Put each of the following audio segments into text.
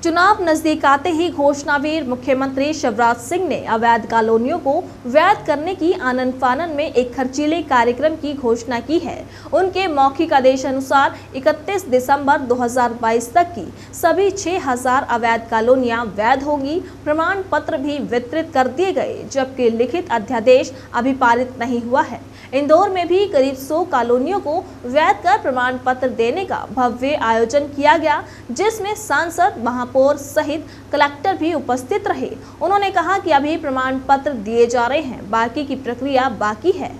चुनाव नजदीक आते ही घोषणावीर मुख्यमंत्री शिवराज सिंह ने अवैध कॉलोनियों को वैध करने की आनन फानन में एक खर्चीले कार्यक्रम की घोषणा की है। उनके मौखिक आदेश अनुसार 31 दिसंबर 2022 तक की सभी 6000 अवैध कॉलोनियां वैध होगी। प्रमाण पत्र भी वितरित कर दिए गए, जबकि लिखित अध्यादेश अभी पारित नहीं हुआ है। इंदौर में भी करीब 100 कॉलोनियों को वैध कर प्रमाण पत्र देने का भव्य आयोजन किया गया, जिसमें सांसद, महापौर सहित कलेक्टर भी उपस्थित रहे। उन्होंने कहा कि अभी प्रमाण पत्र दिए जा रहे हैं, बाकी की प्रक्रिया बाकी है।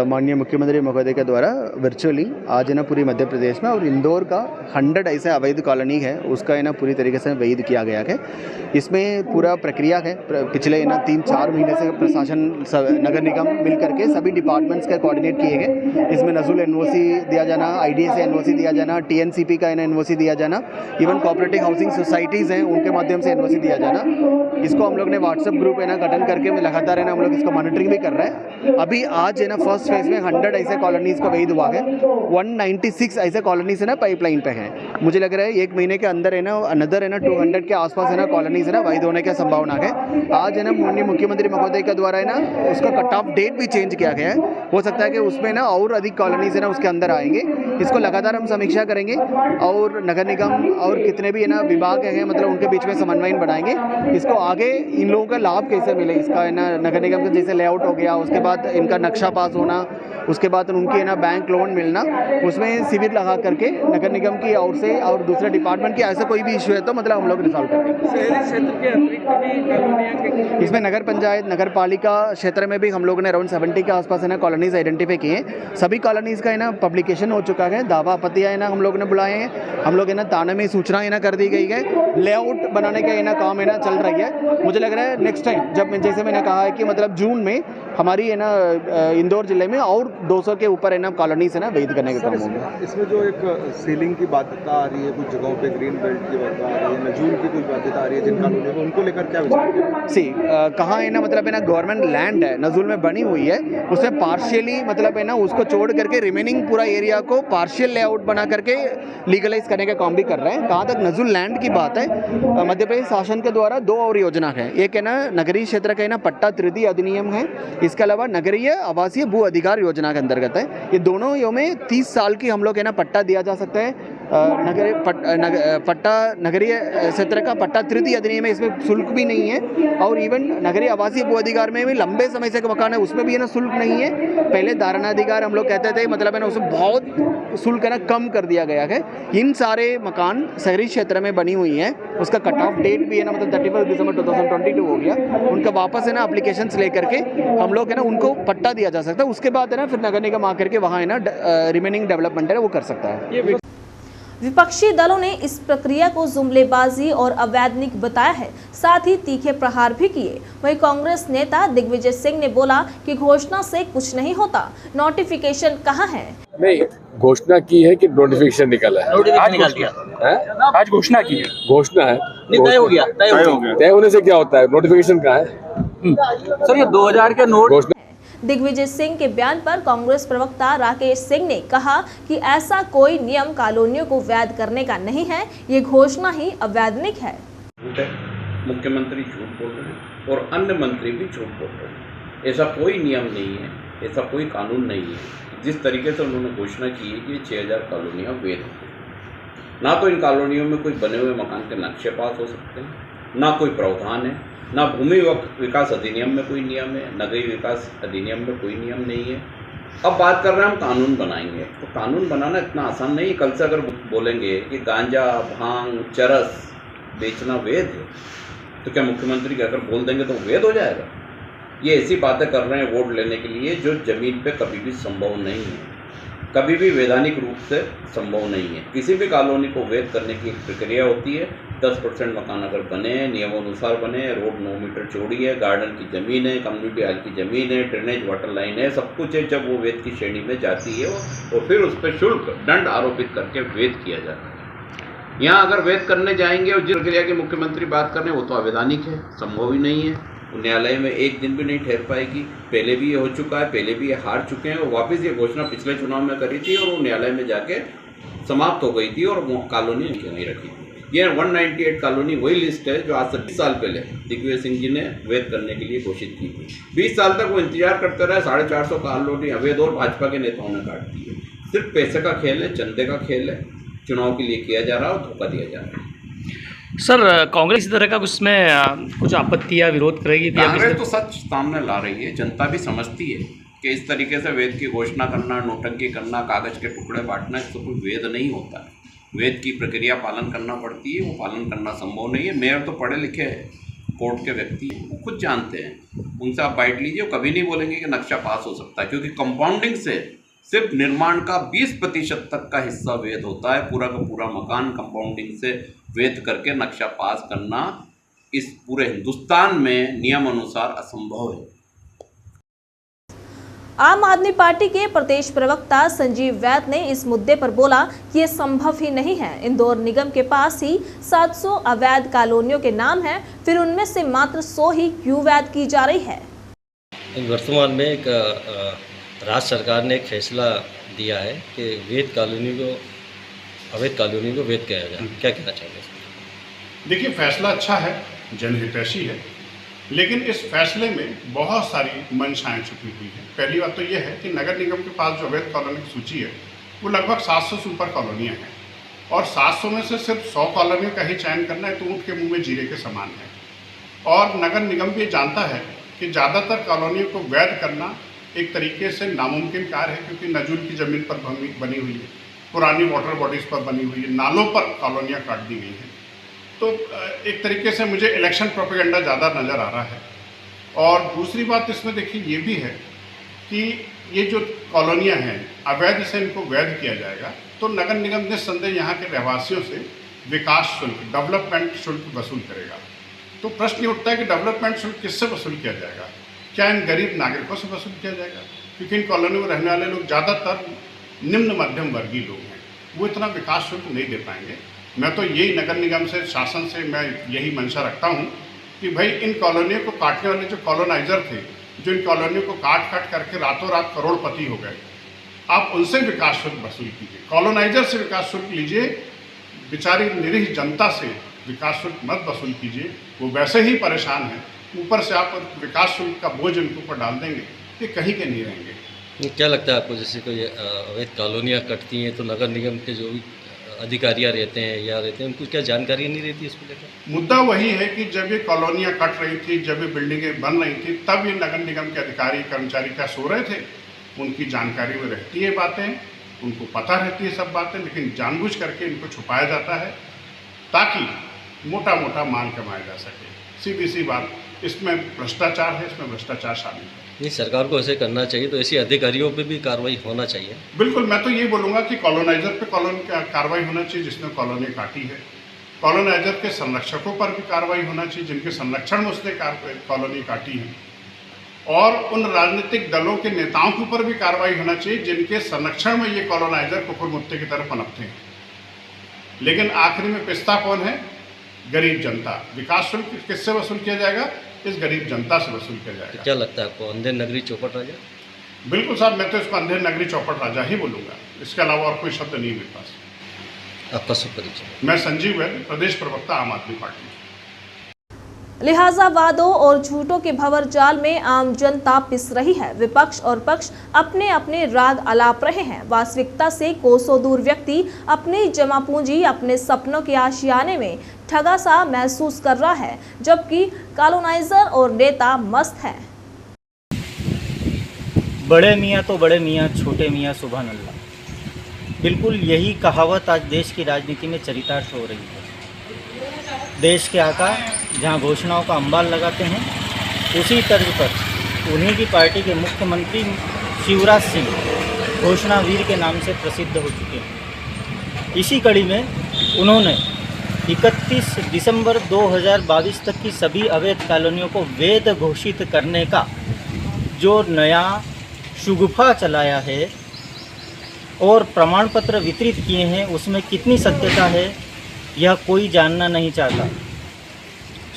माननीय मुख्यमंत्री महोदय के द्वारा वर्चुअली आज है ना पूरी मध्य प्रदेश में और इंदौर का 100 ऐसे अवैध कॉलोनी है, उसका है ना पूरी तरीके से वैध किया गया है। इसमें पूरा प्रक्रिया है, पिछले ना 3-4 महीने से प्रशासन नगर निगम मिल करके सभी डिपार्टमेंट्स के कोऑर्डिनेट किए गए। इसमें नजुल एनओसी दिया जाना, IDA से एनओसी दिया जाना, TNCP का एनओसी दिया जाना, इवन कोऑपरेटिव हाउसिंग सोसाइटीज़ हैं उनके माध्यम से एनओसी दिया जाना। इसको हम लोग ने व्हाट्सएप ग्रुप है ना गठन करके लगातार है ना हम लोग इसको मॉनिटरिंग भी कर रहे हैं। अभी आज है ना फर्स्ट फेज में 100 ऐसे कॉलोनीज का वैध हुआ है। 196 ऐसे कॉलोनीज है ना पाइपलाइन पे हैं। मुझे लग रहा है एक महीने के अंदर है ना अनदर है ना 200 के आसपास है ना कॉलोनीज है ना वैध होने की संभावना है। आज है ना माननीय मुख्यमंत्री महोदय के द्वारा है ना उसका कट ऑफ डेट भी चेंज किया गया है। हो सकता है कि उसमें ना और अधिक कॉलोनीज है ना उसके अंदर आएंगे। इसको लगातार हम समीक्षा करेंगे और नगर निगम और कितने भी है ना विभाग हैं मतलब उनके बीच में समन्वय बनाएंगे। इसको आगे इन लोगों का लाभ कैसे मिले, इसका है ना नगर निगम का जैसे लेआउट हो गया, उसके बाद इनका नक्शा पास होना, उसके बाद उनकी है ना बैंक लोन मिलना, उसमें शिविर लगा करके नगर निगम की ओर से और दूसरे डिपार्टमेंट की ऐसा कोई भी इशू है तो मतलब हम लोग रिजॉल्व करेंगे। शहरी क्षेत्र के अतिरिक्त भी कॉलोनियां इसमें नगर पंचायत, नगर पालिका क्षेत्र में भी हम लोगों ने अराउंड 70 के आसपास है ना कॉलोनीज आइडेंटिफाई किए हैं। सभी कॉलोनीज का है ना पब्लिकेशन हो चुका है, दावा आपत्तियां है ना हम लोग ने बुलाए हैं। हम लोग है ना थाने में सूचना है ना कर दी गई है। लेआउट बनाने का है ना काम है ना चल रही है। मुझे लग रहा है नेक्स्ट टाइम जब जैसे मैंने कहा है कि मतलब जून में हमारी है ना इंदौर जिले में और 200 के ऊपर है ना कॉलोनीज है ना वैध करने का काम होगा। इसमें जो एक सीलिंग की बाध्यता आ रही है, कुछ जगहों पे ग्रीन बेल्ट की बाध्यता आ रही है, नजूल की कुछ बाध्यता आ रही है जिन कॉलोनियों में, उनको लेकर क्या विचार सी कहाँ है ना मतलब है ना गवर्नमेंट लैंड है नजूल में बनी हुई है, उसमें पार्शियली मतलब है ना उसको छोड़ करके रिमेनिंग पूरा एरिया को पार्शियल लेआउट बना करके लीगलाइज करने का काम भी कर रहे हैं। कहाँ तक नजूल लैंड की बात है, मध्य प्रदेश शासन के द्वारा 2 और योजना है। एक है ना नगरीय क्षेत्र का है ना पट्टा तृतीय अधिनियम है, इसके अलावा नगरीय आवासीय भू अधिकार योजना के अंतर्गत है। ये दोनों यो में 30 साल की हम लोग है ना पट्टा दिया जा सकता है। नगरीय क्षेत्र का पट्टा तृतीय अधिनियम है, इसमें शुल्क भी नहीं है। और इवन नगरीय आवासीय भू अधिकार में भी लंबे समय से मकान है उसमें भी है ना शुल्क नहीं है। पहले धारणाधिकार हम लोग कहते थे मतलब है ना उसमें बहुत शुल्क है ना कम कर दिया गया है। इन सारे मकान शहरी क्षेत्र में बनी हुई हैं, उसका कट ऑफ डेट भी है ना मतलब 31 दिसंबर 2022 हो गया। उनका वापस है ना एप्लीकेशंस लेकर के हम लोग है ना उनको पट्टा दिया जा सकता है। उसके बाद है ना फिर नगर निगम आकर के वहाँ है ना रिमेनिंग डेवलपमेंट है वो कर सकता है। विपक्षी दलों ने इस प्रक्रिया को जुमलेबाजी और अवैधानिक बताया है, साथ ही तीखे प्रहार भी किए। वहीं कांग्रेस नेता दिग्विजय सिंह ने बोला कि घोषणा से कुछ नहीं होता, नोटिफिकेशन कहाँ है। नहीं, घोषणा की है कि नोटिफिकेशन निकला है। आज निकाल दिया, आज घोषणा की है, घोषणा है, तय हो गया, तय हो गया। तय होने से क्या होता है, नोटिफिकेशन कहाँ है? सर ये 2000 के नोट घोषणा। दिग्विजय सिंह के बयान पर कांग्रेस प्रवक्ता राकेश सिंह ने कहा कि ऐसा कोई नियम कॉलोनियों को वैध करने का नहीं है, ये घोषणा ही अवैधानिक है। मुख्यमंत्री झूठ बोल रहे हैं और अन्य मंत्री भी झूठ बोल रहे हैं। ऐसा कोई नियम नहीं है, ऐसा कोई कानून नहीं है। जिस तरीके से उन्होंने घोषणा की है कि 6000 कॉलोनियाँ वैध हैं, ना तो इन कॉलोनियों में कोई बने हुए मकान के नक्शे पास हो सकते हैं, ना कोई प्रावधान है, ना भूमि विकास अधिनियम में कोई नियम है, नगरीय विकास अधिनियम में कोई नियम नहीं है। अब बात कर रहे हैं हम कानून बनाएंगे, तो कानून बनाना इतना आसान नहीं है। कल से अगर बोलेंगे कि गांजा, भांग, चरस बेचना वैध है, तो क्या मुख्यमंत्री अगर बोल देंगे तो वैध हो जाएगा? ये ऐसी बातें कर रहे हैं वोट लेने के लिए जो ज़मीन पे कभी भी संभव नहीं है, कभी भी वैधानिक रूप से संभव नहीं है। किसी भी कॉलोनी को वैध करने की एक प्रक्रिया होती है। 10% मकान अगर बने हैं, नियमानुसार बने, रोड 9 मीटर चौड़ी है, गार्डन की ज़मीन है, कम्युनिटी हॉल की ज़मीन है, ड्रेनेज वाटर लाइन है, सब कुछ है, जब वो वैध की श्रेणी में जाती है और फिर उस पर शुल्क दंड आरोपित करके वैध किया जाता है। यहाँ अगर वैध करने जाएंगे और जिस प्रक्रिया के मुख्यमंत्री बात कर रहे हैं वो तो अवैधानिक है, संभव ही नहीं है। न्यायालय में एक दिन भी नहीं ठहर पाएगी। पहले भी ये हो चुका है, पहले भी ये हार चुके हैं और वापस ये घोषणा पिछले चुनाव में करी थी और वो न्यायालय में जाके समाप्त हो गई थी और वो कॉलोनी नहीं रखी थी। ये 198 कॉलोनी वही लिस्ट है जो आज से 20 साल पहले दिग्विजय सिंह जी ने अवैध करने के लिए घोषित की थी। 20 साल तक वो इंतजार करते रहे, 450 कॉलोनी अवैध और भाजपा के नेताओं ने काट दी है। सिर्फ पैसे का खेल है, चंदे का खेल है, चुनाव के लिए किया जा रहा है और धोखा दिया जा रहा है। सर, कांग्रेस इस तरह का कुछ आपत्ति या विरोध करेगी? कांग्रेस तो सच सामने ला रही है, जनता भी समझती है कि इस तरीके से वेद की घोषणा करना, नोटंकी करना, कागज के टुकड़े बांटना, इससे कोई वेद नहीं होता है। वेद की प्रक्रिया पालन करना पड़ती है, वो पालन करना संभव नहीं है। मेयर तो पढ़े लिखे हैं, कोर्ट के व्यक्ति हैं, वो खुद जानते हैं, उनसे आप बांट लीजिए, वो कभी नहीं बोलेंगे कि नक्शा पास हो सकता है, क्योंकि कंपाउंडिंग से सिर्फ निर्माण का 20% तक का हिस्सा वेद होता है। पूरा का पूरा मकान कंपाउंडिंग से वेद करके नक्शा पास करना इस पूरे हिंदुस्तान में नियम अनुसार असंभव है। आम आदमी पार्टी के प्रदेश प्रवक्ता संजीव वैद ने इस मुद्दे पर बोला कि ये संभव ही नहीं है। इंदौर निगम के पास ही 700 अवैध कॉलोनियों के नाम हैं, फिर उनमें से मात्र 100 ही क्यों वैध की जा रही है। वर्तमान में एक राज्य सरकार ने एक फैसला दिया है कि अवैध कॉलोनी को वैध किया जाए। क्या कहना चाहेंगे? देखिए, फैसला अच्छा है, जनहितैषी है, लेकिन इस फैसले में बहुत सारी मंशाएं छुपी हुई हैं। पहली बात तो यह है कि नगर निगम के पास जो अवैध कॉलोनी की सूची है वो लगभग 700 से ऊपर कॉलोनियाँ हैं, और 700 में से सिर्फ 100 कॉलोनियों का ही चयन करना है तो ऊँट के मुंह में जीरे के समान है। और नगर निगम भी जानता है कि ज़्यादातर कॉलोनियों को वैध करना एक तरीके से नामुमकिन कार्य है, क्योंकि नजूल की ज़मीन पर बनी हुई है, पुरानी वाटर बॉडीज़ पर बनी हुई है, नालों पर कॉलोनियाँ काट दी गई हैं। तो एक तरीके से मुझे इलेक्शन प्रोपेगेंडा ज़्यादा नज़र आ रहा है। और दूसरी बात इसमें देखिए ये भी है कि ये जो कॉलोनियाँ हैं अवैध से इनको वैध किया जाएगा तो नगर निगम निस्संदेह यहाँ के रहवासियों से विकास शुल्क, डेवलपमेंट शुल्क वसूल करेगा। तो प्रश्न ये उठता है कि डेवलपमेंट शुल्क किससे वसूल किया जाएगा? क्या इन गरीब नागरिकों से वसूल किया जाएगा? क्योंकि इन कॉलोनियों में रहने वाले लोग ज़्यादातर निम्न मध्यम वर्गीय लोग हैं, वो इतना विकास शुल्क नहीं दे पाएंगे। मैं तो यही नगर निगम से, शासन से मैं यही मंशा रखता हूँ कि भाई इन कॉलोनियों को काटने वाले जो कॉलोनाइजर थे, जो इन कॉलोनियों को काट करके रातों रात करोड़पति हो गए, आप उनसे विकास शुल्क वसूल कीजिए। कॉलोनाइजर से विकास शुल्क लीजिए, बेचारी निरीह जनता से विकास शुल्क मत वसूल कीजिए। वो वैसे ही परेशान है, ऊपर से आप विकास शुल्क का बोझ उनके ऊपर डाल देंगे, ये कहीं के नहीं रहेंगे। क्या लगता है आपको, जैसे कोई अवैध कॉलोनियाँ कटती हैं तो नगर निगम के जो भी अधिकारियाँ रहते हैं उनको क्या जानकारी नहीं रहती इसको लेकर? मुद्दा वही है कि जब ये कॉलोनियाँ कट रही थी, जब ये बिल्डिंगें बन रही थी, तब ये नगर निगम के अधिकारी कर्मचारी क्या सो रहे थे? उनकी जानकारी में रहती है बातें, उनको पता रहती है सब बातें, लेकिन जानबूझ करके इनको छुपाया जाता है ताकि मोटा मोटा माल कमाया जा सके। सीधी सी बात, इसमें भ्रष्टाचार है, इसमें भ्रष्टाचार शामिल है। नहीं, सरकार को ऐसे करना चाहिए, तो ऐसे अधिकारियों पे भी कार्रवाई होना चाहिए। बिल्कुल, मैं तो ये बोलूँगा कि कॉलोनाइजर पे कार्रवाई होना चाहिए जिसने कॉलोनी काटी है। कॉलोनाइजर के संरक्षकों पर भी कार्रवाई होना चाहिए जिनके संरक्षण में उसने कॉलोनी काटी है, और उन राजनीतिक दलों के नेताओं के ऊपर भी कार्रवाई होना चाहिए जिनके संरक्षण में ये कॉलोनाइजर कुकुर मुत्ते की तरफ पनपते हैं। लेकिन आखिरी में पिस्ता कौन है? गरीब जनता। विकास शुल्क किससे वसूल किया जाएगा? इस गरीब जनता से वसूल किया जाएगा। तो क्या लगता है आपको, अंधेर नगरी चौपट राजा? बिल्कुल साहब, मैं तो इसको अंधेर नगरी चौपट राजा ही बोलूँगा, इसके अलावा और कोई शब्द नहीं मेरे पास। आपका शुभ परिचय। मैं संजीव वैद, प्रदेश प्रवक्ता आम आदमी पार्टी। लिहाजा वादों और झूठों के भंवर जाल में आम जनता पिस रही है। विपक्ष और पक्ष अपने अपने राग अलाप रहे हैं। वास्तविकता से कोसों दूर व्यक्ति अपनी जमा पूंजी, अपने सपनों के आशियाने में ठगा सा महसूस कर रहा है, जबकि कॉलोनाइजर और नेता मस्त हैं। बड़े मियाँ तो बड़े मियाँ, छोटे मियाँ सुभान अल्लाह। बिल्कुल यही कहावत आज देश की राजनीति में चरितार्थ हो रही है। देश के आका जहां घोषणाओं का अंबाल लगाते हैं, उसी तर्ज पर उन्हीं की पार्टी के मुख्यमंत्री शिवराज सिंह घोषणावीर के नाम से प्रसिद्ध हो चुके हैं। इसी कड़ी में उन्होंने 31 दिसंबर 2022 तक की सभी अवैध कॉलोनियों को वैध घोषित करने का जो नया शुगुफा चलाया है और प्रमाण पत्र वितरित किए हैं, उसमें कितनी सत्यता है यह कोई जानना नहीं चाहता।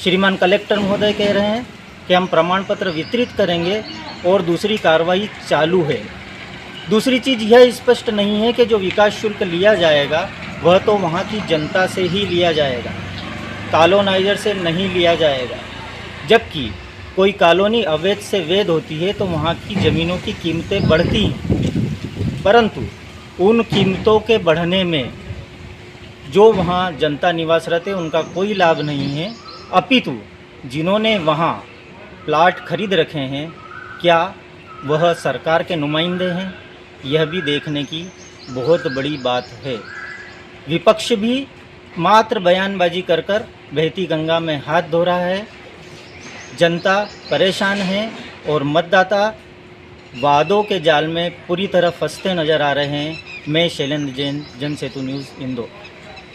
श्रीमान कलेक्टर महोदय कह रहे हैं कि हम प्रमाण पत्र वितरित करेंगे और दूसरी कार्रवाई चालू है। दूसरी चीज़ यह स्पष्ट नहीं है कि जो विकास शुल्क लिया जाएगा वह तो वहाँ की जनता से ही लिया जाएगा, कॉलोनाइजर से नहीं लिया जाएगा। जबकि कोई कॉलोनी अवैध से वैध होती है तो वहाँ की ज़मीनों की कीमतें बढ़ती हैं, परंतु उन कीमतों के बढ़ने में जो वहाँ जनता निवास रहते हैं उनका कोई लाभ नहीं है, अपितु जिन्होंने वहाँ प्लाट खरीद रखे हैं क्या वह सरकार के नुमाइंदे हैं, यह भी देखने की बहुत बड़ी बात है। विपक्ष भी मात्र बयानबाजी कर कर बहती गंगा में हाथ धो रहा है। जनता परेशान है और मतदाता वादों के जाल में पूरी तरह फंसते नजर आ रहे हैं। मैं शैलेंद्र जैन, जनसेतु न्यूज़, इंदौर।